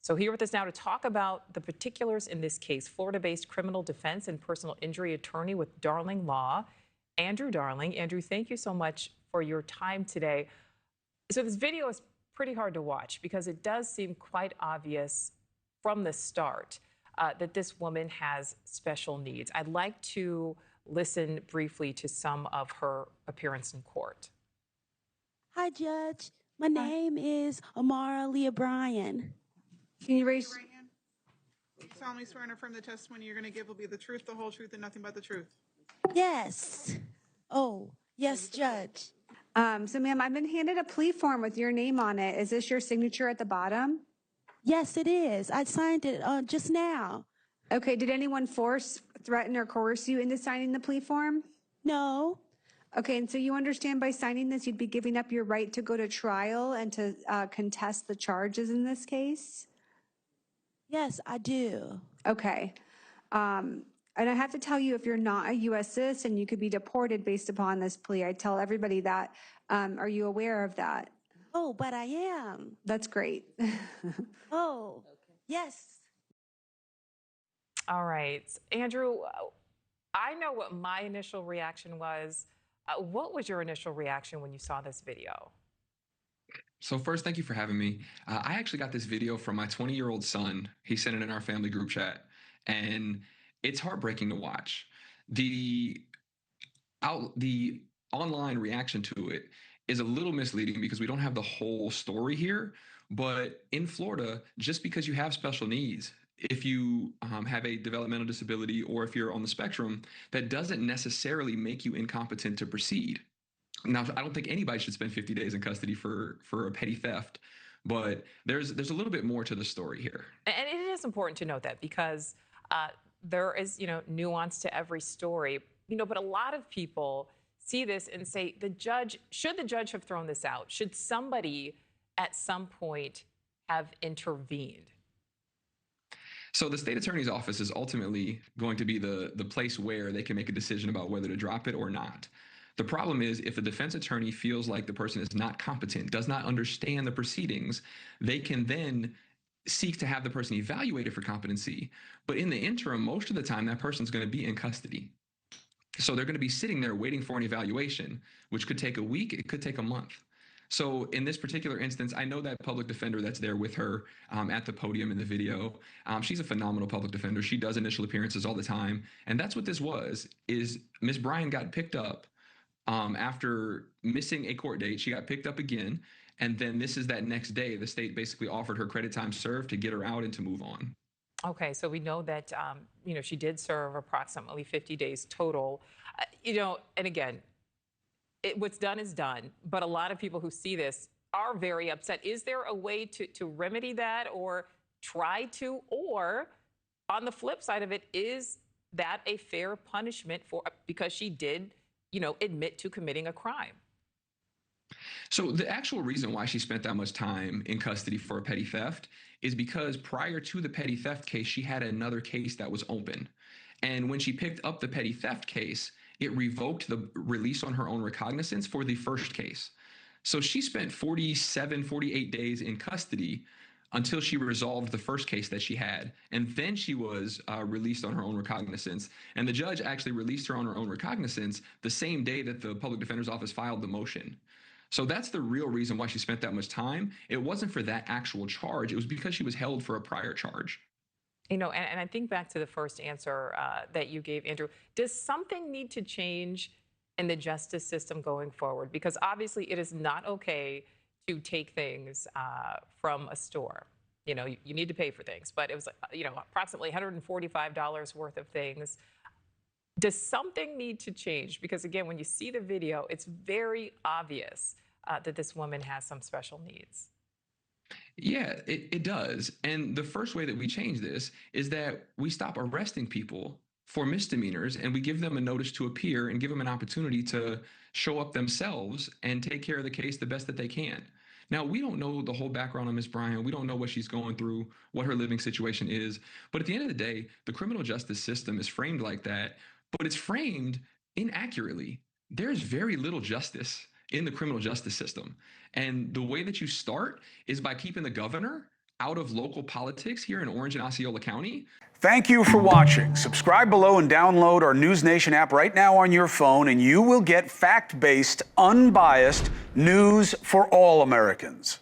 So here with us now to talk about the particulars in this case, Florida-based criminal defense and personal injury attorney with Darling Law, Andrew Darling. Andrew, thank you so much for your time today. So this video is pretty hard to watch because it does seem quite obvious from the start that this woman has special needs. I'd like to listen briefly to some of her appearance in court. Hi, Judge. My name is Amara Leah Bryan. Can you raise your right hand? You solemnly swear and affirm the testimony you're going to give will be the truth, the whole truth, and nothing but the truth. Yes. Oh, yes, Judge. So, ma'am, I've been handed a plea form with your name on it. Is this your signature at the bottom? Yes, it is. I signed it just now. Okay, did anyone force, threaten, or coerce you into signing the plea form? No. Okay, and so you understand by signing this, you'd be giving up your right to go to trial and to contest the charges in this case? Yes, I do. Okay. And I have to tell you, if you're not a U.S. citizen, you could be deported based upon this plea. I tell everybody that. Are you aware of that? Oh, but I am. That's great. Oh, yes. All right, Andrew, I know what my initial reaction was. What was your initial reaction when you saw this video? So first, thank you for having me. I actually got this video from my 20-year-old son. He sent it in our family group chat, and it's heartbreaking to watch. The online reaction to it is a little misleading because we don't have the whole story here. But in Florida, just because you have special needs, if you have a developmental disability or if you're on the spectrum, that doesn't necessarily make you incompetent to proceed. Now, I don't think anybody should spend 50 days in custody for a petty theft, but there's a little bit more to the story here. And it is important to note that because there is, nuance to every story, but a lot of people see this and say, should the judge have thrown this out? Should somebody at some point have intervened? So the state attorney's office is ultimately going to be the place where they can make a decision about whether to drop it or not. The problem is if the defense attorney feels like the person is not competent, does not understand the proceedings, they can then seek to have the person evaluated for competency. But in the interim, most of the time, that person's going to be in custody. So they're going to be sitting there waiting for an evaluation, which could take a week, it could take a month. So in this particular instance, I know that public defender that's there with her at the podium in the video. She's a phenomenal public defender. She does initial appearances all the time. And that's what this was, is Ms. Bryan got picked up after missing a court date. She got picked up again. And then this is that next day, the state basically offered her credit time served to get her out and to move on. Okay, so we know that, she did serve approximately 50 days total. And again, what's done is done. But a lot of people who see this are very upset. Is there a way to remedy that or try to? Or on the flip side of it, is that a fair punishment because she did admit to committing a crime? So the actual reason why she spent that much time in custody for a petty theft is because prior to the petty theft case, she had another case that was open. And when she picked up the petty theft case, it revoked the release on her own recognizance for the first case. So she spent 48 days in custody until she resolved the first case that she had. And then she was released on her own recognizance. And the judge actually released her on her own recognizance the same day that the public defender's office filed the motion. So that's the real reason why she spent that much time. It wasn't for that actual charge. It was because she was held for a prior charge. And I think back to the first answer that you gave, Andrew, does something need to change in the justice system going forward? Because obviously it is not okay to take things from a store. You need to pay for things, but it was, approximately $145 worth of things. Does something need to change? Because again, when you see the video, it's very obvious that this woman has some special needs. Yeah, it does. And the first way that we change this is that we stop arresting people for misdemeanors and we give them a notice to appear and give them an opportunity to show up themselves and take care of the case the best that they can. Now, we don't know the whole background of Ms. Bryan. We don't know what she's going through, what her living situation is. But at the end of the day, the criminal justice system is framed like that, but it's framed inaccurately. There's very little justice in the criminal justice system. And the way that you start is by keeping the governor out of local politics here in Orange and Osceola County. Thank you for watching. Subscribe below and download our NewsNation app right now on your phone, and you will get fact-based, unbiased news for all Americans.